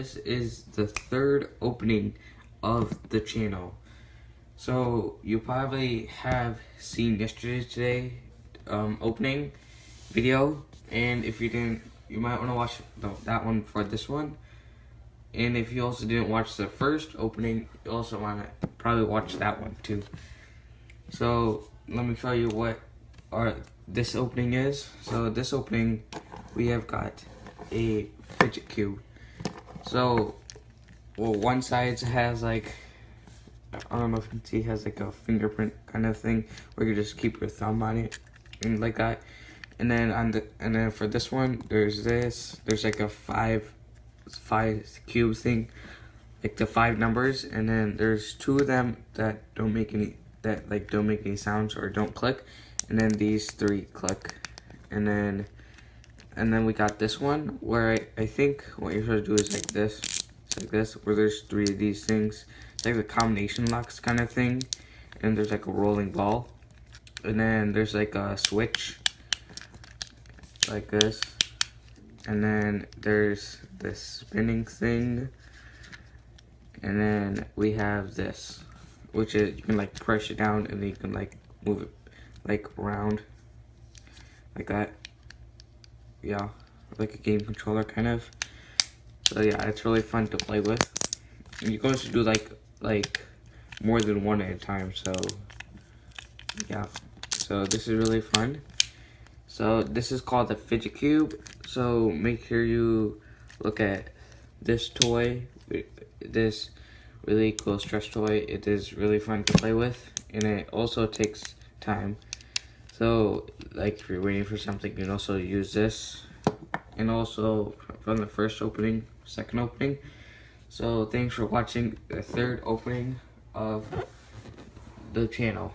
this is the third opening of the channel. So you probably have seen yesterday's opening video, and if you didn't, you might want to watch that one for this one. And if you also didn't watch the first opening, you also want to probably watch that one too. So let me show you what this opening is. So this opening, we have got a fidget cube. So, well, one side has like, I don't know if you can see, has like a fingerprint kind of thing where you just keep your thumb on it and like that. And then for this one, there's like a five cube thing, like the 5 numbers, and then there's 2 of them that don't make any sounds or don't click, and then these 3 click, and then we got this one where I think what you're supposed to do is like this. It's like this, where there's 3 of these things. It's like the combination locks kind of thing, and there's like a rolling ball, and then there's like a switch like this, and then there's this spinning thing, and then we have this, which is you can like press it down and then you can like move it like around like that. Yeah, like a game controller kind of. So yeah, it's really fun to play with. And you can also do like more than one at a time. So yeah, so this is really fun. So this is called the Fidget Cube. So make sure you look at this toy, this really cool stretch toy. It is really fun to play with, and it also takes time. So like if you're waiting for something, you can also use this. And also from the first opening, second opening. So thanks for watching the third opening of the channel.